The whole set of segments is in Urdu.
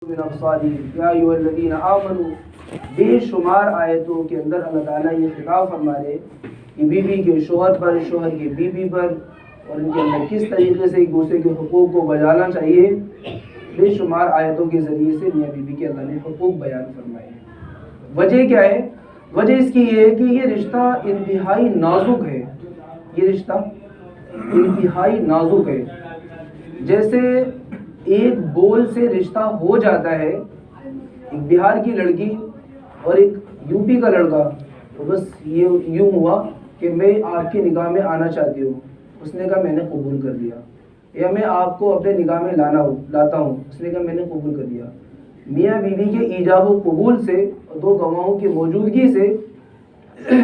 من أبصارهم يا أيها الذين آمنوا، بے شمار آیتوں کے اندر اللہ تعالیٰ یہ خطاب فرما رہے کہ بیوی کے شوہر پر، شوہر کی بیوی پر، اور ان کے اندر کس طریقے سے ایک دوسرے کے حقوق کو بجانا چاہیے. بے شمار آیتوں کے ذریعے سے میاں بیوی کے اللہ نے حقوق بیان فرمائے ہیں. وجہ کیا ہے؟ وجہ اس کی یہ ہے کہ یہ رشتہ انتہائی نازک ہے. یہ رشتہ انتہائی نازک ہے. جیسے ایک بول سے رشتہ ہو جاتا ہے، ایک بہار کی لڑکی اور ایک یو پی کا لڑکا، تو بس یہ یوں ہوا کہ میں آپ کی نگاہ میں آنا چاہتی ہوں، اس نے کہا میں نے قبول کر لیا. یا میں آپ کو اپنے نگاہ میں لاتا ہوں، اس نے کہا میں نے قبول کر لیا. میاں بیوی کے ایجاب و قبول سے اور دو گواہوں کی موجودگی سے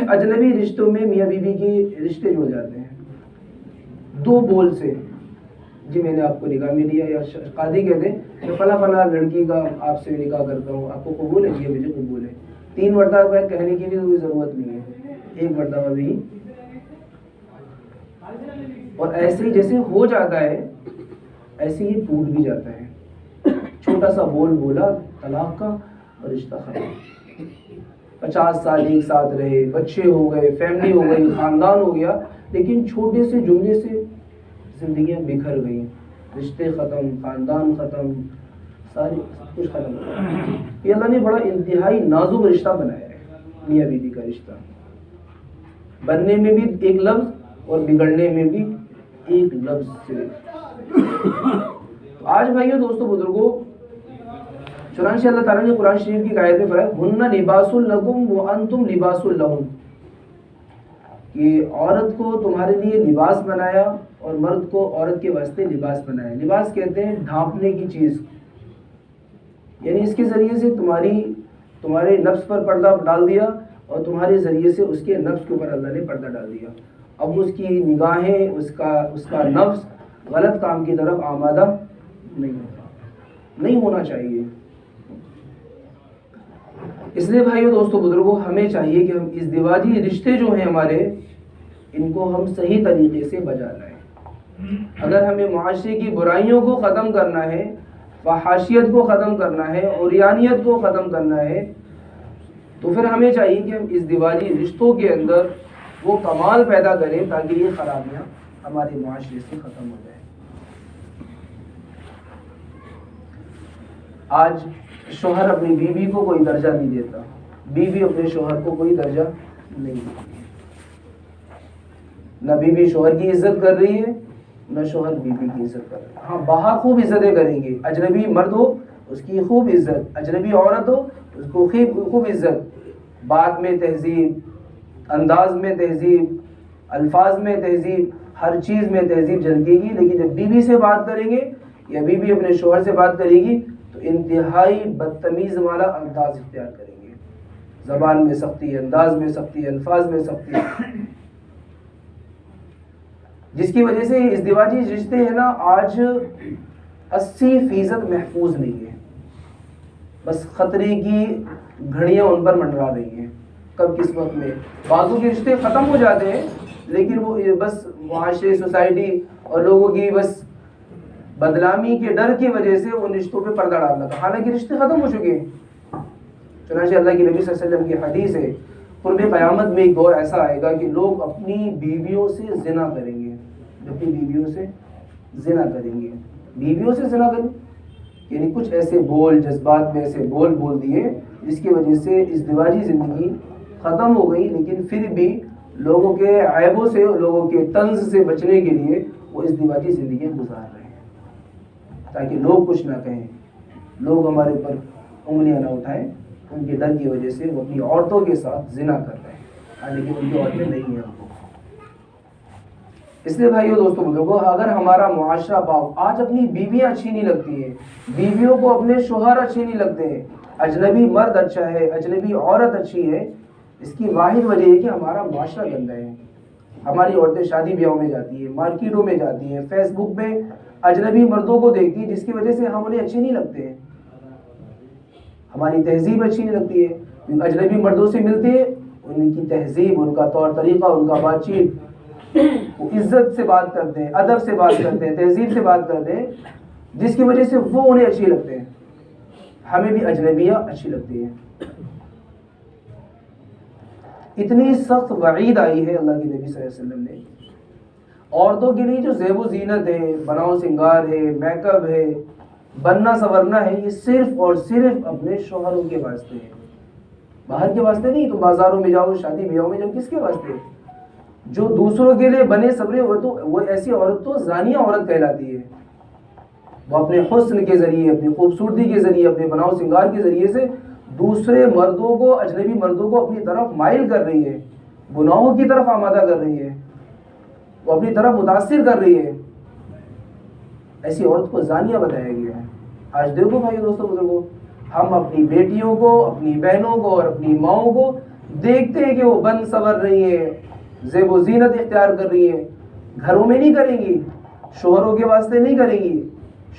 اجنبی رشتوں میں میاں بیوی کے رشتے جڑ جاتے ہیں. دو بول سے، جی میں نے آپ کو نکاح میں لیا، یا قاضی کہتے ہیں میں فلاں فلاں لڑکی کا آپ سے نکاح کرتا ہوں، آپ کو قبول ہے؟ جی مجھے قبول ہے. 3 مرتبہ کہنے کی بھی کوئی ضرورت نہیں ہے، 1 مرتبہ بھی. اور ایسے ہی جیسے ہو جاتا ہے ایسے ہی ٹوٹ بھی جاتا ہے. چھوٹا سا بول بولا طلاق کا اور رشتہ ختم. 50 سال ایک ساتھ رہے، بچے ہو گئے، فیملی ہو گئی، خاندان ہو گیا، لیکن چھوٹے سے جملے سے زندگیاں بکھر گئیں، رشتے ختم، خاندان ختم، ساری سب کچھ ختم ہو گیا. یہ اللہ نے بڑا انتہائی نازک رشتہ بنایا ہے. میاں بیوی کا رشتہ بننے میں بھی ایک لفظ اور بگڑنے میں بھی ایک لفظ صرف. آج بھائیو دوستو بزرگوں، چنانچہ اللہ تعالیٰ نے قرآن شریف کی آیت میں فرمایا ہن لباس لکم وانتم لباس لہن، کہ عورت کو تمہارے لیے لباس بنایا اور مرد کو عورت کے واسطے لباس بنایا. لباس کہتے ہیں ڈھانپنے کی چیز، یعنی اس کے ذریعے سے تمہارے نفس پر پردہ ڈال دیا اور تمہارے ذریعے سے اس کے نفس کے اوپر اللہ نے پردہ ڈال دیا. اب اس کی نگاہیں، اس کا نفس غلط کام کی طرف آمادہ نہیں ہونا چاہیے. اس لیے بھائیو دوستو بزرگوں، ہمیں چاہیے کہ ہم ازدواجی رشتے جو ہیں ہمارے، ان کو ہم صحیح طریقے سے بجا لائیں. اگر ہمیں معاشرے کی برائیوں کو ختم کرنا ہے، فحاشیت کو ختم کرنا ہے، عریانیت کو ختم کرنا ہے، تو پھر ہمیں چاہیے کہ ہم ازدواجی رشتوں کے اندر وہ کمال پیدا کریں تاکہ یہ خرابیاں ہمارے معاشرے سے ختم ہو جائیں. آج شوہر اپنی بیوی کو کوئی درجہ نہیں دیتا، بیوی اپنے شوہر کو کوئی درجہ نہیں دیتی. نہ بیوی شوہر کی عزت کر رہی ہے، نہ شوہر بیوی کی عزت کر رہا ہے. ہاں باہر خوب عزتیں کریں گے، اجنبی مرد ہو اس کی خوب عزت، اجنبی عورت ہو اس کو خوب عزت، بات میں تہذیب، انداز میں تہذیب، الفاظ میں تہذیب، ہر چیز میں تہذیب جھلکے گی. لیکن جب بیوی سے بات کریں گے یا بیوی اپنے شوہر سے بات کرے گی تو انتہائی بدتمیز والا انداز اختیار کریں گے. زبان میں سختی، انداز میں سختی، الفاظ میں سختی، جس کی وجہ سے ازدواجی رشتے ہیں نا آج 80% محفوظ نہیں ہیں. بس خطرے کی گھڑیاں ان پر منڈرا رہی ہیں. کب کس وقت میں بعضوں کے رشتے ختم ہو جاتے ہیں، لیکن وہ بس معاشرے، سوسائٹی اور لوگوں کی بس بدنامی کے ڈر کی وجہ سے ان رشتوں پہ پردہ ڈالنا تھا، حالانکہ رشتے ختم ہو چکے ہیں. چنانچہ اللہ کے نبی صلی اللہ علیہ وسلم کی حدیث ہے، قرب قیامت میں ایک دور ایسا آئے گا کہ لوگ اپنی بیویوں سے زنا کریں گے، اپنی بیویوں سے زنا کریں گے. بیویوں سے زنا کریں یعنی کچھ ایسے بول، جذبات میں ایسے بول دیے جس کی وجہ سے ازدواجی زندگی ختم ہو گئی، لیکن پھر بھی لوگوں کے عیبوں سے، لوگوں کے طنز سے بچنے کے لیے وہ ازدواجی زندگی گزار رہے ہیں تاکہ لوگ کچھ نہ کہیں، لوگ ہمارے اوپر انگلیاں نہ اٹھائیں. ان کے ڈر کی وجہ سے وہ اپنی عورتوں کے ساتھ زنا کر رہے ہیں، لیکن ان کی عورتیں نہیں ہیں. اس لیے بھائیو دوستو بزرگوں، اگر ہمارا معاشرہ آج اپنی بیویاں اچھی نہیں لگتی ہیں، بیویوں کو اپنے شوہر اچھے نہیں لگتے ہیں، اجنبی مرد اچھا ہے، اجنبی عورت اچھی ہے، اس کی واحد وجہ ہے کہ ہمارا معاشرہ گندا ہے. ہماری عورتیں شادی بیاہوں میں جاتی ہیں، مارکیٹوں میں جاتی ہیں، فیس بک میں اجنبی مردوں کو دیکھتی ہیں، جس کی وجہ سے ہم انہیں اچھے نہیں لگتے ہیں. ہماری تہذیب اچھی نہیں لگتی ہے. اجنبی مردوں سے ملتے ہیں، ان کی تہذیب، ان کا طور طریقہ، ان کا بات چیت، وہ عزت سے بات کرتے ہیں، ادب سے بات کرتے ہیں، تہذیب سے بات کرتے ہیں، جس کی وجہ سے وہ انہیں اچھی لگتے ہیں. ہمیں بھی اجنبیہ اچھی لگتی ہیں. اتنی سخت وعید آئی ہے اللہ کے نبی صلی اللہ علیہ وسلم نے عورتوں کے لیے جو زیب و زینت ہے، بناؤ سنگار ہے، میک اپ ہے، بننا سنورنا ہے، یہ صرف اور صرف اپنے شوہروں کے واسطے ہے، باہر کے واسطے نہیں. تو بازاروں میں جاؤ، شادی بیاہوں میں جاؤ، کس کے واسطے؟ جو دوسروں کے لیے بنے سبرے وہ ایسی عورت تو زانیہ عورت کہلاتی ہے. وہ اپنے حسن کے ذریعے، اپنی خوبصورتی کے ذریعے، اپنے بناؤ سنگار کے ذریعے سے دوسرے مردوں کو، اجنبی مردوں کو اپنی طرف مائل کر رہی ہے، گناہوں کی طرف آمادہ کر رہی ہے، وہ اپنی طرف متاثر کر رہی ہے. ایسی عورت کو زانیہ بتایا گیا ہے. آج دیکھو بھائی دوستوں بزرگوں، ہم اپنی بیٹیوں کو، اپنی بہنوں کو اور اپنی ماؤں کو دیکھتے ہیں کہ وہ بن سنور رہی ہیں، زیب و زینت اختیار کر رہی ہیں. گھروں میں نہیں کریں گی، شوہروں کے واسطے نہیں کریں گی.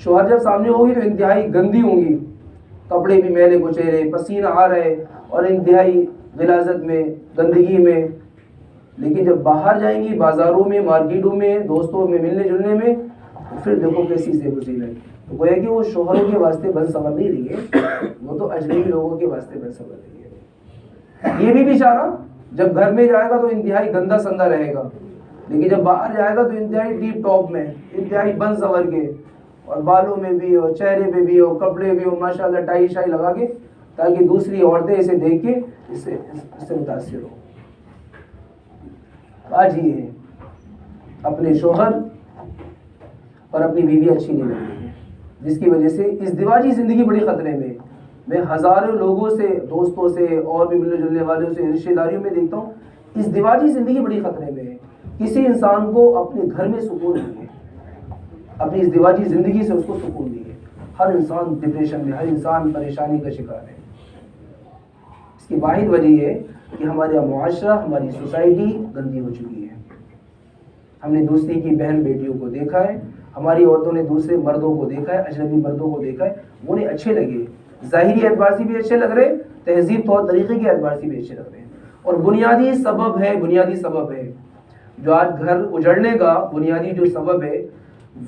شوہر جب سامنے ہوگی تو انتہائی گندی ہوں گی، کپڑے بھی میلے کچیرے، پسینہ آ رہے اور انتہائی غلاظت میں، گندگی میں. لیکن جب باہر جائیں گی، بازاروں میں، مارکیٹوں میں، دوستوں میں ملنے جلنے میں، تو پھر دیکھو کیسی زیب و زینت. تو گویا کہ وہ شوہروں کے واسطے بن سنور نہیں رہی ہے، وہ تو اجنبی لوگوں کے واسطے بن سنور رہی ہے. یہ بھی بیچارہ جب گھر میں جائے گا تو انتہائی گندا سندا رہے گا، لیکن جب باہر جائے گا تو انتہائی ٹیپ ٹاپ میں، انتہائی بن سنور کے، اور بالوں میں بھی ہو، چہرے پہ بھی ہو، کپڑے بھی ہو، ماشاءاللہ ٹائی شائی لگا کے، تاکہ دوسری عورتیں اسے دیکھ کے اس سے متاثر ہو. آج یہ ہے اپنے شوہر اور اپنی بیوی اچھی نہیں لگتی ہے، جس کی وجہ سے ازدواجی زندگی بڑی خطرے میں. میں ہزاروں لوگوں سے، دوستوں سے اور بھی ملنے جلنے والوں سے، رشتہ داریوں میں دیکھتا ہوں ازدواجی زندگی بڑی خطرے میں ہے. کسی انسان کو اپنے گھر میں سکون نہیں ہے، اپنی ازدواجی زندگی سے اس کو سکون نہیں ہے. ہر انسان ڈپریشن میں، ہر انسان پریشانی کا شکار ہے. اس کی واحد وجہ یہ ہے کہ ہمارا معاشرہ، ہماری سوسائٹی گندی ہو چکی ہے. ہم نے دوسری کی بہن بیٹیوں کو دیکھا ہے، ہماری عورتوں نے دوسرے مردوں کو دیکھا ہے، اجنبی مردوں کو دیکھا ہے، وہ انہیں اچھے لگے، ظاہری اعتبار سے بھی اچھے لگ رہے، تہذیب طور طریقے کے اعتبار سے بھی اچھے لگ رہے ہیں. اور بنیادی سبب ہے جو آج گھر اجڑنے کا بنیادی جو سبب ہے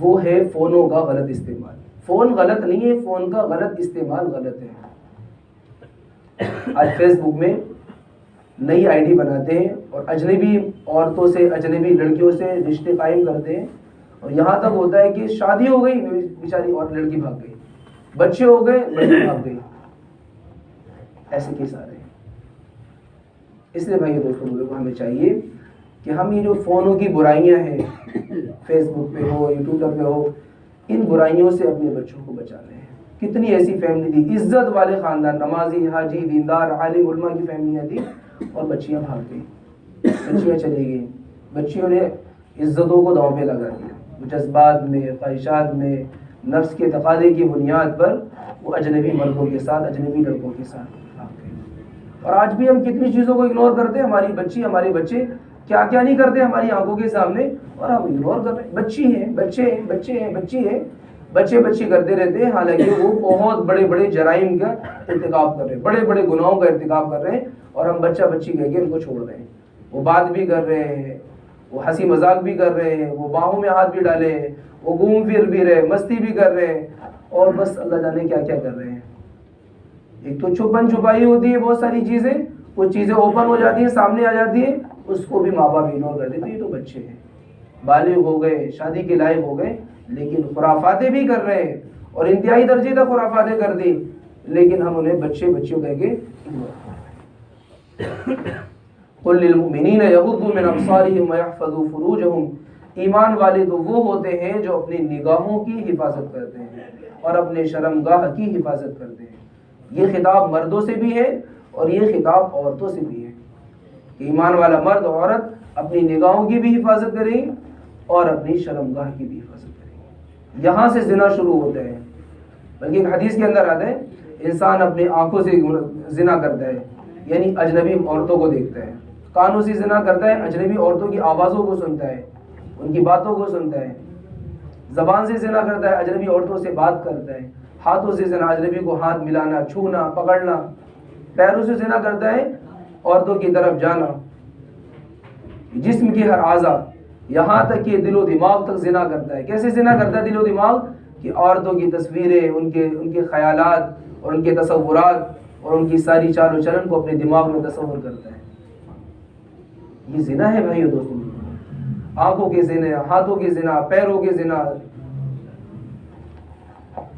وہ ہے فونوں کا غلط استعمال. فون غلط نہیں ہے، فون کا غلط استعمال غلط ہے. آج فیس بک میں نئی آئی ڈی بناتے ہیں اور اجنبی عورتوں سے، اجنبی لڑکیوں سے رشتے قائم کرتے ہیں، اور یہاں تک ہوتا ہے کہ شادی ہو گئی، بیچاری اور لڑکی بھاگ گئی، بچے ہو گئے، لڑکی بھاگ گئی. ایسے کیس آ رہے ہیں. اس لیے بھائی دوستوں لوگوں کو ہمیں چاہیے کہ ہم یہ جو فونوں کی برائیاں ہیں، فیس بک پہ ہو، یوٹیوب پہ ہو، ان برائیوں سے اپنے بچوں کو بچانے ہیں. کتنی ایسی فیملی تھی، عزت والے خاندان، نمازی، حاجی، دیندار، عالم، علماء کی فیملیاں تھیں، اور بچیاں بھاگ گئی، بچیاں چلی گئیں. بچیوں نے عزتوں کو داؤں پہ لگا دیا، جذبات میں، خواہشات میں، نفس کے تقاضے کی بنیاد پر وہ اجنبی مردوں کے ساتھ، اجنبی لڑکوں کے ساتھ بھاگ گئے. اور آج بھی ہم کتنی چیزوں کو اگنور کرتے ہیں. ہماری بچی، ہمارے بچے کیا کیا نہیں کرتے ہماری آنکھوں کے سامنے، اور ہم اگنور کر رہے ہیں. بچی ہیں، بچے کرتے رہتے ہیں، حالانکہ وہ بہت بڑے بڑے جرائم کا ارتکاب کر رہے ہیں، بڑے بڑے گناہوں کا ارتکاب کر رہے ہیں، اور ہم بچی کہہ کے ان کو چھوڑ رہے ہیں. وہ بات بھی کر رہے ہیں، وہ ہنسی مذاق بھی کر رہے ہیں، وہ باہوں میں ہاتھ بھی ڈالے ہیں، وہ گھوم پھر بھی رہے، مستی بھی کر رہے ہیں، اور بس اللہ جانے کیا کیا کر رہے ہیں. ایک تو چھپن چھپائی ہوتی ہے بہت ساری چیزیں، کچھ چیزیں اوپن ہو جاتی ہیں، سامنے آ جاتی ہیں، اس کو بھی ماں باپ اگنور کر دیتے. یہ تو بچے ہیں، بالغ ہو گئے، شادی کے لائق ہو گئے، لیکن خرافاتیں بھی کر رہے ہیں، اور انتہائی درجے تک خرافاتیں کر دی، لیکن ہم انہیں بچیوں کہہ کے اگنور کر رہے ہیں. قل للمؤمنین یغضوا من ابصارهم ويحفظوا فروجهم. ایمان والے تو وہ ہوتے ہیں جو اپنی نگاہوں کی حفاظت کرتے ہیں اور اپنے شرمگاہ کی حفاظت کرتے ہیں. یہ خطاب مردوں سے بھی ہے اور یہ خطاب عورتوں سے بھی ہے. ایمان والا مرد اور عورت اپنی نگاہوں کی بھی حفاظت کریں اور اپنی شرمگاہ کی بھی حفاظت کریں. یہاں سے زنا شروع ہوتا ہے. بلکہ ایک حدیث کے اندر آتا ہے انسان اپنی آنکھوں سے زنا کرتا ہے، یعنی اجنبی عورتوں کو دیکھتا ہے. کانوں سے زنا کرتا ہے، اجنبی عورتوں کی آوازوں کو سنتا ہے، ان کی باتوں کو سنتا ہے. زبان سے زنا کرتا ہے، اجنبی عورتوں سے بات کرتا ہے. ہاتھوں سے زنا، اجنبی کو ہاتھ ملانا، چھونا، پکڑنا. پیروں سے زنا کرتا ہے، عورتوں کی طرف جانا. جسم کے ہر اعضاء، یہاں تک کہ دل و دماغ تک زنا کرتا ہے. کیسے زنا کرتا ہے دل و دماغ؟ کہ عورتوں کی تصویریں، ان کے خیالات، اور ان کے تصورات اور ان کی ساری چال و چلن کو اپنے دماغ میں تصور کرتا ہے. یہ زنا ہے بھائیو دوستوں. آنکھوں کے زنا، ہاتھوں کے زنا، پیروں کے زنا.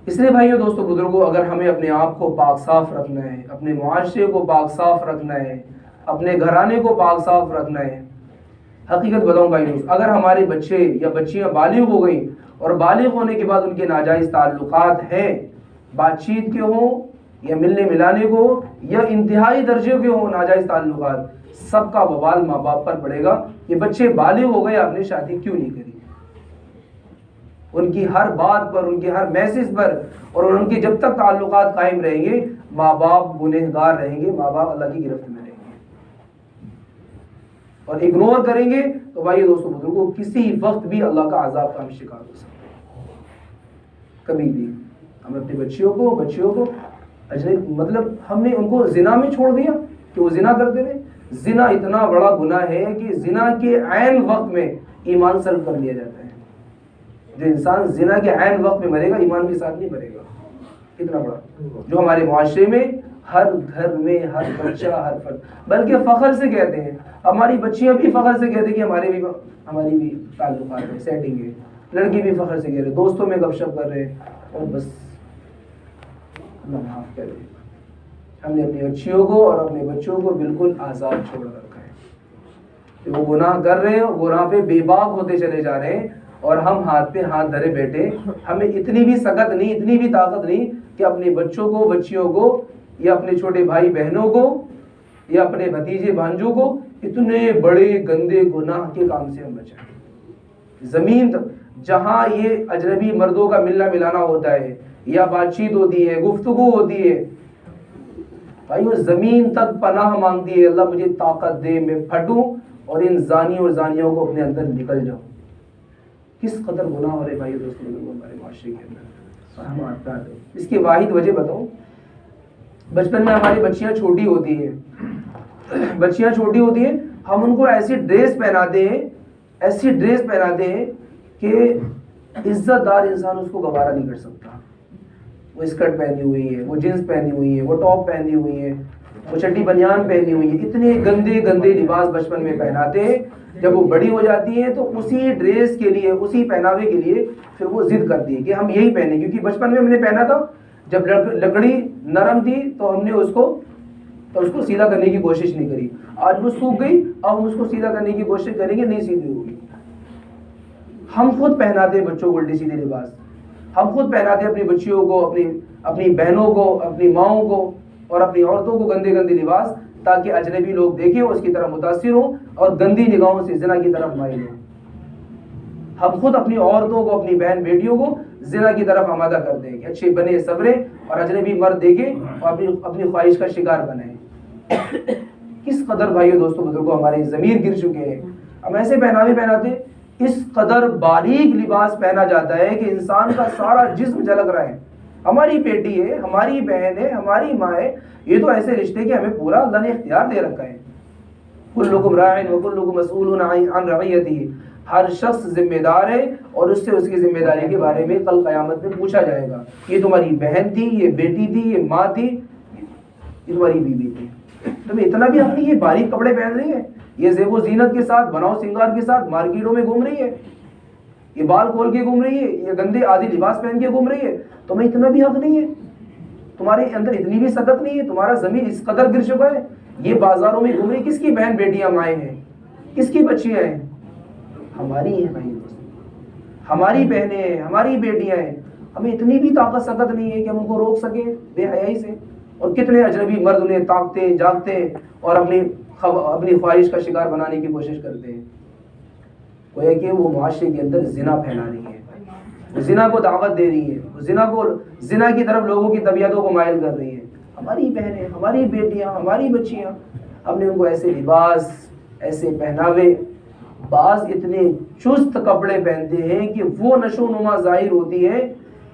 اس لیے بھائیو دوستوں بزرگوں، اگر ہمیں اپنے آپ کو پاک صاف رکھنا ہے، اپنے معاشرے کو پاک صاف رکھنا ہے، اپنے گھرانے کو پاک صاف رکھنا ہے. حقیقت بتاؤں بھائی دوست، اگر ہمارے بچے یا بچیاں بالغ ہو گئیں اور بالغ ہونے کے بعد ان کے ناجائز تعلقات ہیں، بات چیت کے ہوں یا ملنے ملانے کو یا انتہائی درجے کے ہوں ناجائز تعلقات، سب کا وبال ماں باپ پر پڑے گا. یہ بچے بالغ ہو گئے، آپ نے شادی کیوں نہیں کری؟ ان کی ہر بات پر، ان کے ہر میسج پر اور ان کے جب تک تعلقات قائم رہیں گے، ماں باپ گنہگار رہیں گے، ماں باپ اللہ کی گرفت میں رہیں گے. اور اگنور کریں گے تو بھائی دوستوں بزرگوں، کسی وقت بھی اللہ کا عذاب کا ہم شکار ہو سکتے ہیں. کبھی بھی ہم اپنے بچیوں کو مطلب ہم نے ان کو زنا میں چھوڑ دیا کہ وہ زنا کرتے رہے. زنا اتنا بڑا گناہ ہے کہ زنا کے عین وقت میں ایمان سلب کر لیا جاتا ہے. جو انسان زنا کے عین وقت میں مرے گا، ایمان کے ساتھ نہیں مرے گا. اتنا بڑا جو ہمارے معاشرے میں ہر گھر میں ہر بچہ، ہر فرد، بلکہ فخر سے کہتے ہیں، ہماری بچیاں بھی فخر سے کہتے ہیں کہ ہماری بھی تعلقات ہے، سیٹنگ ہے. لڑکی بھی فخر سے کہہ رہے، دوستوں میں گپ شپ کر رہے. اور بس اللہ معاف کرے، ہم نے اپنی بچیوں کو اور اپنے بچوں کو بالکل آزاد چھوڑ رکھا ہے کہ وہ گناہ کر رہے ہیں، گناہ پہ بے باک ہوتے چلے جا رہے ہیں، اور ہم ہاتھ پہ ہاتھ دھرے بیٹھے. ہمیں اتنی بھی سکت نہیں، اتنی بھی طاقت نہیں کہ اپنے بچوں کو، بچیوں کو یا اپنے چھوٹے بھائی بہنوں کو یا اپنے بھتیجے بھانجوں کو اتنے بڑے گندے گناہ کے کام سے ہم بچائیں. زمین جہاں یہ اجنبی مردوں کا ملنا ملانا ہوتا ہے یا بات چیت ہوتی ہے، گفتگو ہوتی ہے، بھائیو زمین تک پناہ مانگتی ہے، اللہ مجھے طاقت دے، میں پھٹوں اور ان زانی اور زانیوں کو اپنے اندر نکل جاؤں. کس قدر گناہ ہو رہے بھائی دوستوں ہمارے معاشرے کے اندر. اور ہم آتا ہے اس کی واحد وجہ بتاؤں. بچپن میں ہماری بچیاں چھوٹی ہوتی ہیں، ہم ان کو ایسی ڈریس پہناتے ہیں کہ عزت دار انسان اس کو گوارا نہیں کر سکتا. وہ اسکرٹ پہنی ہوئی ہے، وہ جینس پہنی ہوئی ہے، وہ ٹاپ پہنی ہوئی ہے، وہ چڈی بنیان پہنی ہوئی ہے. اتنے گندے گندے لباس بچپن میں پہناتے ہیں. جب وہ بڑی ہو جاتی ہیں تو اسی ڈریس کے لیے، اسی پہناوے کے لیے پھر وہ ضد کرتی ہے کہ ہم یہی پہنیں، کیونکہ بچپن میں ہم نے پہنا تھا. جب لکڑی نرم تھی تو ہم نے اس کو سیدھا کرنے کی کوشش نہیں کری. آج وہ سوکھ گئی، اب ہم اس کو سیدھا کرنے کی کوشش کریں گے، نہیں سیدھی ہوگی. ہم خود پہناتے ہیں بچوں کو الٹی سیدھے لباس. ہم خود پہناتے ہیں اپنی بچیوں کو، اپنی بہنوں کو، اپنی ماؤں کو اور اپنی عورتوں کو گندے گندے لباس، تاکہ اجنبی لوگ دیکھیں، اس کی طرف متاثر ہوں اور گندی نگاہوں سے زنا کی طرف مائل ہوں. ہم خود اپنی عورتوں کو، اپنی بہن بیٹیوں کو زنا کی طرف آمادہ کر دیں کہ اچھے بنے سبرے اور اجنبی مرد دیکھیں اور اپنی خواہش کا شکار بنائیں. کس قدر بھائیو دوستوں بزرگوں ہمارے ضمیر گر چکے ہیں. ہم ایسے پہناوے پہناتے، اس قدر باریک لباس پہنا جاتا ہے کہ انسان کا سارا جسم جھلک رہا ہے. ہماری بیٹی ہے، ہماری بہن ہے، ہماری ماں ہے. یہ تو ایسے رشتے کہ ہمیں پورا اللہ نے اختیار دے رکھا ہے. کلکم راع وکلکم مسئول عن رعیتہ. ہر شخص ذمہ دار ہے اور اس سے اس کی ذمہ داری کے بارے میں کل قیامت میں پوچھا جائے گا. یہ تمہاری بہن تھی، یہ بیٹی تھی، یہ ماں تھی، یہ تمہاری بیوی تھی. تمہیں اتنا بھی حق نہیں. یہ باریک کپڑے پہن رہی ہے، یہ زیب و زینت کے ساتھ، بناؤ سنگار کے ساتھ مارکیٹوں میں گھوم رہی ہے، یہ بال کھول کے گھوم رہی ہے، یہ گندے آدھی لباس پہن کے گھوم رہی ہے. تمہیں اتنا بھی حق نہیں ہے. تمہارے اندر اتنی بھی سکت نہیں ہے. تمہارا ضمیر اس قدر گر چکا ہے. یہ بازاروں میں گھوم رہی. کس کی بہن بیٹیاں مائیں ہیں؟ کس کی بچیاں ہیں؟ ہماری ہیں بھائی، ہماری بہنیں ہیں، ہماری بیٹیاں ہیں. ہمیں اتنی بھی طاقت سکت نہیں ہے کہ ہم ان کو روک سکیں بے حیائی سے. اور کتنے اجنبی مرد انہیں تاکتے ہیں، جاگتے ہیں اور اپنی خواہش کا شکار بنانے کی کوشش کرتے ہیں. گویا کہ وہ معاشرے کے اندر زنا پھیلا رہی ہے، وہ زنا کو دعوت دے رہی ہے، وہ زنا کی طرف لوگوں کی طبیعتوں کو مائل کر رہی ہے. ہماری بہنیں، ہماری بیٹیاں، ہماری بچیاں، ہم نے ان کو ایسے لباس، ایسے پہناوے، بعض اتنے چست کپڑے پہنتے ہیں کہ وہ نشو و نما ظاہر ہوتی ہے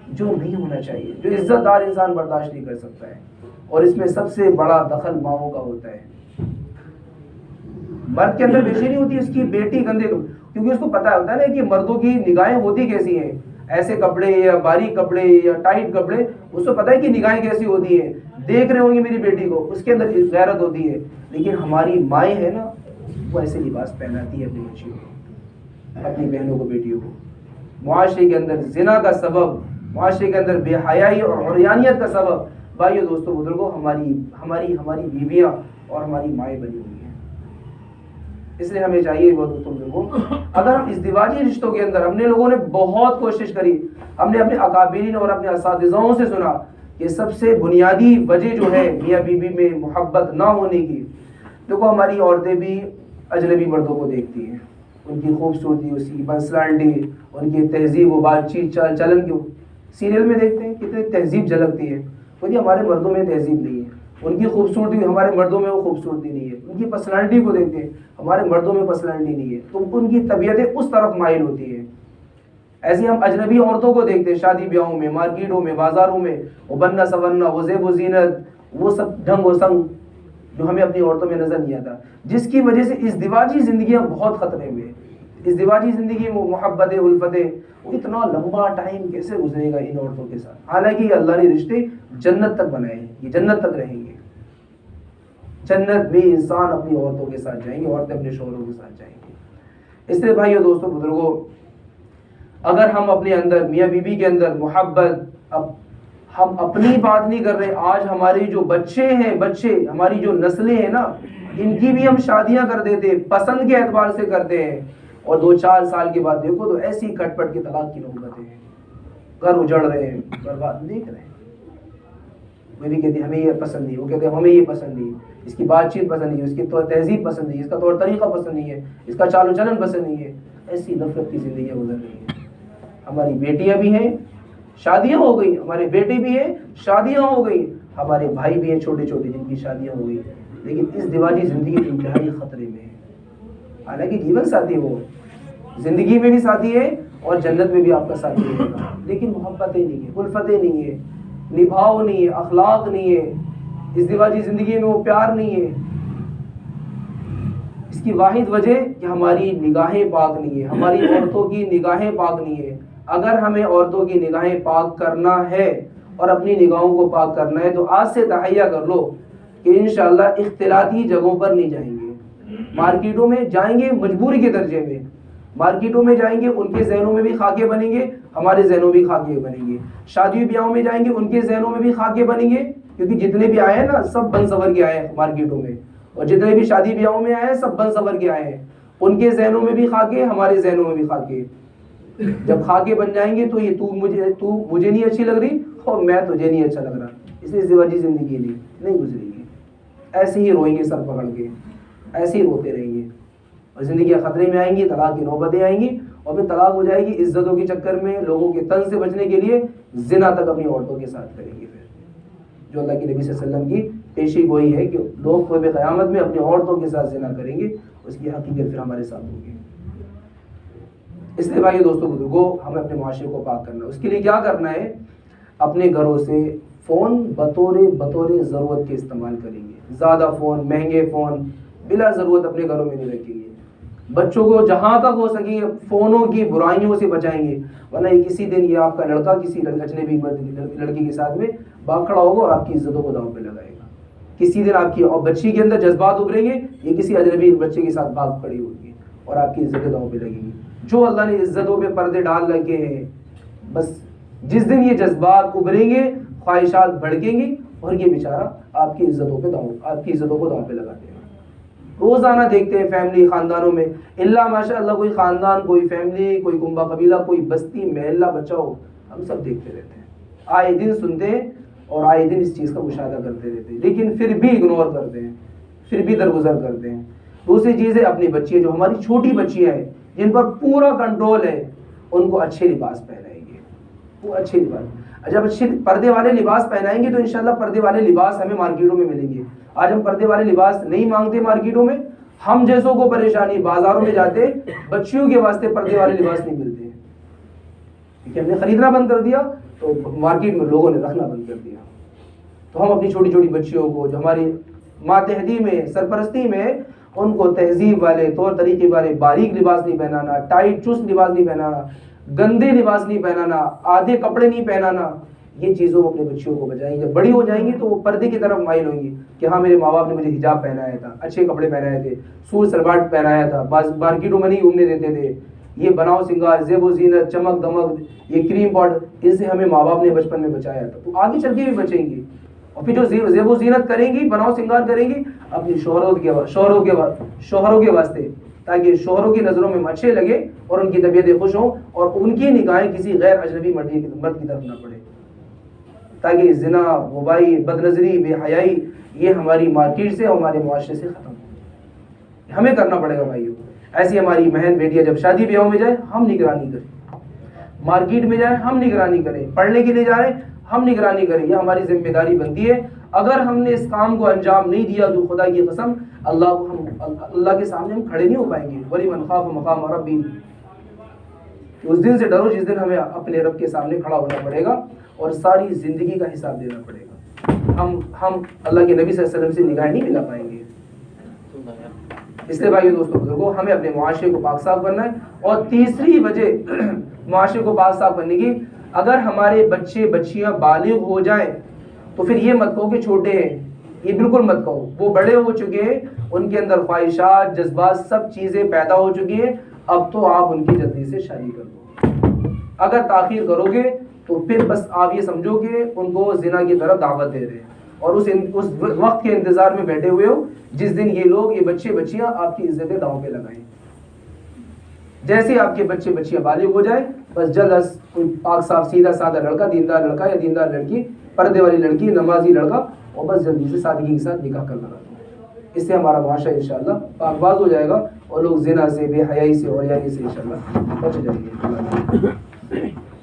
جو نہیں ہونا چاہیے، جو عزت دار انسان برداشت نہیں کر سکتا ہے. اور اس میں سب سے بڑا دخل ماؤں کا ہوتا ہے. مرد کے اندر بے چینی ہوتی ہے، اس کی بیٹی گندے، کیونکہ اس کو پتا ہوتا ہے نا کہ مردوں کی نگاہیں ہوتی کیسی ہیں. ایسے کپڑے یا باریک کپڑے یا ٹائٹ کپڑے، اس کو پتہ ہے کہ نگاہیں کیسی ہوتی ہیں، دیکھ رہے ہوں گے میری بیٹی کو، اس کے اندر غیرت ہوتی ہے. لیکن ہماری مائیں ہیں نا، وہ ایسے لباس پہناتی ہیں اپنی بچیوں کو، اپنی بہنوں کو، بیٹیوں کو. معاشرے کے اندر زنا کا سبب، معاشرے کے اندر بے حیائی اور عریانیت کا سبب بھائیو دوستو بزرگوں ہماری بیویاں اور ہماری مائیں بنی ہوئی ہیں. اس لیے ہمیں چاہیے دوستوں بزرگوں، اگر ہم ازدواجی رشتوں کے اندر، ہم نے لوگوں نے بہت کوشش کری، ہم نے اپنے اکابرین اور اپنے اساتذہوں سے سنا کہ سب سے بنیادی وجہ جو ہے میاں بیوی میں محبت نہ ہونے کی، دیکھو ہماری عورتیں بھی اجنبی مردوں کو دیکھتی ہیں، ان کی خوبصورتی، اس کی پرسنالٹی، ان کی تہذیب و بات چیت چال چلن کی سیریل میں دیکھتے ہیں کتنی تہذیب جھلکتی ہے. تو ہمارے مردوں میں تہذیب نہیں ہے، ان کی خوبصورتی ہمارے مردوں میں وہ خوبصورتی نہیں ہے. ان کی پرسنالٹی کو دیکھتے ہیں، ہمارے مردوں میں پرسنالٹی نہیں ہے، تو ان کی طبیعتیں اس طرف مائل ہوتی ہیں. ایسے ہم اجنبی عورتوں کو دیکھتے ہیں شادی بیاہوں میں، مارکیٹوں میں، بازاروں میں، وہ بننا سورنا، وہ زیب و زینت، وہ سب ڈھنگ و سنگ جو ہمیں اپنی عورتوں میں نظر نہیں آتا، جس کی وجہ سے ازدواجی زندگیاں بہت خطرے میں ہیں. ازدواجی زندگی میں محبتیں، الفتیں، وہ اتنا لمبا ٹائم کیسے گزرے گا ان عورتوں کے ساتھ؟ حالانکہ یہ اللہ نے رشتے جنت تک بنائے ہیں، یہ جنت تک رہیں گے. جنت میں انسان اپنی عورتوں کے ساتھ جائیں گے، عورتیں اپنے شوہروں کے ساتھ جائیں گے. اس لیے بھائیو دوستوں بزرگوں، اگر ہم اپنے اندر میاں بیوی کے اندر محبت، اب ہم اپنی بات نہیں کر رہے، آج ہماری جو بچے ہیں، ہماری جو نسلیں ہیں نا، ان کی بھی ہم شادیاں کر دیتے، پسند کے اعتبار سے کرتے ہیں، اور 2-4 سال کے بعد دیکھو تو ایسی کٹ پٹ کی طلاق کی نوبتیں ہیں، گھر اجڑ رہے ہیں، برباد دیکھ رہے ہیں. وہ بھی کہتے ہیں ہمیں یہ پسند نہیں، وہ کہتے ہیں ہمیں یہ پسند نہیں، اس کی بات چیت پسند نہیں ہے، اس کی تہذیب پسند نہیں ہے، اس کا طور طریقہ پسند نہیں ہے، اس کا چال و چلن پسند نہیں ہے. ایسی نفرت کی زندگیاں گزر رہی ہیں. ہماری بیٹیاں بھی ہیں، شادیاں ہو گئی، ہمارے بیٹے بھی ہیں، شادیاں ہو گئی، ہمارے بھائی بھی ہیں چھوٹے چھوٹے جن کی شادیاں ہو گئی. لیکن اس ازدواجی زندگی انتہائی خطرے میں ہے. حالانکہ جیون ساتھی وہ زندگی میں بھی ساتھی ہے اور جنت میں بھی آپ کا ساتھی رہے گا، لیکن محبتیں نہیں ہے، الفتیں نہیں ہے، نبھاؤ نہیں ہے، اخلاق نہیں ہے، ازدواجی زندگی میں وہ پیار نہیں ہے. اس کی واحد وجہ کہ ہماری نگاہیں پاک نہیں ہے، ہماری عورتوں کی نگاہیں پاک نہیں ہے. اگر ہمیں عورتوں کی نگاہیں پاک کرنا ہے اور اپنی نگاہوں کو پاک کرنا ہے تو آج سے تہیہ کر لو کہ انشاءاللہ اختلاطی جگہوں پر نہیں جائیں گے. مارکیٹوں میں جائیں گے مجبوری کے درجے میں، مارکیٹوں میں جائیں گے، ان کے ذہنوں میں بھی خاکے بنیں گے، ہمارے ذہنوں بھی خاکے بنیں گے. شادی بیاہوں میں جائیں گے، ان کے ذہنوں میں بھی خاکے بنیں گے، کیونکہ جتنے بھی آئے ہیں نا سب بن سور کے آئے ہیں مارکیٹوں میں، اور جتنے بھی شادی بیاہوں میں آئے ہیں سب بن سور کے آئے ہیں. ان کے ذہنوں میں بھی خاکے، ہمارے ذہنوں میں بھی خاکے. جب خاکے بن جائیں گے تو یہ تو مجھے نہیں اچھی لگ رہی اور میں تجھے نہیں اچھا لگ رہا، اس لیے ازدواجی زندگی نہیں گزرے گی. ایسے ہی روئیں گے سر پکڑ کے، ایسے ہی روتے رہیں گے، اور زندگیاں خطرے میں آئیں گی، طلاق کی نوبتیں آئیں گی، اور پھر طلاق ہو جائے گی. عزتوں کے چکر میں لوگوں کے تن سے بچنے کے لیے زنا تک اپنی عورتوں کے ساتھ کریں گے. پھر جو اللہ کے نبی صلی اللہ علیہ وسلم کی پیشی گوئی ہے کہ لوگ قیامت قیامت میں اپنی عورتوں کے ساتھ زنا کریں گے، اس کی حقیقت پھر ہمارے ساتھ ہوگی. اس لیے بھائی دوستوں بزرگوں، ہمیں اپنے معاشرے کو پاک کرنا ہے. اس کے لیے کیا کرنا ہے؟ اپنے گھروں سے فون بطور ضرورت کے استعمال کریں گے. زیادہ فون، مہنگے فون بلا ضرورت اپنے گھروں میں نہیں رکھیں گے. بچوں کو جہاں تک ہو سکے فونوں کی برائیوں سے بچائیں گے، ورنہ کسی دن یہ آپ کا لڑکا کسی اجنبی لڑکی کے ساتھ میں بھاگ کھڑا ہوگا اور آپ کی عزتوں کو داؤں پہ لگائے گا. کسی دن آپ کی اور بچی کے اندر جذبات ابھریں گے، یہ کسی اجنبی بچے کے ساتھ بھاگ کھڑی ہوگی اور آپ کی عزتیں داؤں پہ لگیں گی. جو اللہ نے عزتوں پہ پردے ڈال رکھے ہیں، بس جس دن یہ جذبات ابھریں گے، خواہشات بھڑکیں گی اور یہ بیچارہ آپ کی عزتوں کو داؤں پہ لگاتے ہیں. روزانہ دیکھتے ہیں فیملی، خاندانوں میں، اللہ ماشاء اللہ کوئی خاندان، کوئی فیملی، کوئی کنبہ قبیلہ، کوئی بستی محلہ بچاؤ، ہم سب دیکھتے رہتے ہیں، آئے دن سنتے ہیں اور آئے دن اس چیز کا مشاہدہ کرتے رہتے ہیں، لیکن پھر بھی اگنور کرتے ہیں، پھر بھی درگزر کرتے ہیں. دوسری چیز ہے اپنی بچیاں، جو ہماری چھوٹی بچیاں ہیں جن پر پورا کنٹرول ہے، ان کو اچھے لباس پہنائیں گے. وہ اچھے لباس، جب اچھے پردے والے لباس پہنائیں گے تو انشاءاللہ پردے والے لباس ہمیں مارکیٹوں میں ملیں گے. آج ہم پردے والے لباس نہیں مانگتے مارکیٹوں میں، ہم جیسوں کو پریشانی، بازاروں میں جاتے بچیوں کے واسطے پردے والے لباس نہیں ملتے ہیں، کیونکہ ہم نے خریدنا بند کر دیا تو مارکیٹ میں لوگوں نے رکھنا بند کر دیا. تو ہم اپنی چھوٹی چھوٹی بچیوں کو جو ہماری ماتحتی میں، سرپرستی میں، ان کو تہذیب والے، طور طریقے والے باریک لباس نہیں پہنانا، ٹائٹ چست لباس نہیں پہنانا. گندے لباس نہیں پہنانا، آدھے کپڑے نہیں پہنانا، یہ چیزوں کو اپنے بچیوں کو بچائیں. جب بڑی ہو جائیں گی تو وہ پردے کی طرف مائل ہوں گی کہ ہاں میرے ماں باپ نے مجھے حجاب پہنایا تھا، اچھے کپڑے پہنائے تھے، سور سلوار پہنایا تھا، مارکیٹوں میں نہیں گھومنے دیتے تھے، یہ بناؤ سنگار، زیب و زینت، چمک دمک، یہ کریم پاؤڈر، ان سے ہمیں ماں باپ نے بچپن میں بچایا تھا، تو آگے چل کے بھی بچیں گی. اور پھر جو زیب و زینت کریں گی، بناؤ سنگار کریں گی اپنی شوہروں کے واسطے، تاکہ شوہروں کی نظروں میں اچھے لگے اور ان کی طبیعتیں خوش ہوں اور ان کی نگاہیں کسی غیر اجنبی مرد کی طرف نہ پڑے، تاکہ زنا، وبائی، بد نظری، بے حیائی یہ ہماری مارکیٹ سے، ہمارے معاشرے سے ختم ہو. ہمیں کرنا پڑے گا بھائیو. ایسی ہماری بہن بیٹیاں جب شادی بیاہوں میں جائیں ہم نگرانی کریں، مارکیٹ میں جائیں ہم نگرانی کریں، پڑھنے کے لیے جا رہے ہیں ہم نگرانی کریں، یہ ہماری ذمہ داری بنتی ہے. اگر ہم نے اس کام کو انجام نہیں دیا تو خدا کی قسم اللہ کے سامنے ہم کھڑے نہیں ہو پائیں گے. وَلِمَنْ خَافَ مَقَامَ رَبِّهِ، اس دن سے ڈرو جس دن ہمیں اپنے رب کے سامنے کھڑا ہونا پڑے گا اور ساری زندگی کا حساب دینا پڑے گا. ہم اللہ کے نبی صلی اللہ علیہ وسلم سے نگاہ نہیں ملا پائیں گے. اس لیے بھائیو دوستوں بزرگوں، ہمیں اپنے معاشرے کو پاک صاف کرنا ہے. اور تیسری وجہ معاشرے کو پاک صاف کرنے کی، اگر ہمارے بچے بچیاں بالغ ہو جائیں تو پھر یہ مت کہو کہ چھوٹے ہیں، یہ بالکل مت کہو. وہ بڑے ہو چکے ہیں، ان کے اندر خواہشات، جذبات، سب چیزیں پیدا ہو چکی ہیں، اب تو آپ ان کی جلدی سے شادی کر دو. اگر تاخیر کرو گے تو پھر بس آپ یہ سمجھو کہ ان کو زنا کی طرف دعوت دے رہے ہیں اور اس وقت کے انتظار میں بیٹھے ہوئے ہو جس دن یہ بچے بچیاں آپ کی عزتیں داؤں پہ لگائیں. جیسے آپ کے بچے بچیاں بالغ ہو جائیں، بس جلد از کوئی پاک صاف سیدھا سادہ لڑکا، دیندار لڑکا یا دیندار لڑکی، پردے والی لڑکی، نمازی لڑکا، اور بس جلدی سے سادگی کے ساتھ نکاح کر لگا. اس سے ہمارا معاشرہ انشاءاللہ پاک باز ہو جائے گا اور لوگ زنا سے، بے حیائی سے، عریانی سے انشاءاللہ بچ جائیں گے.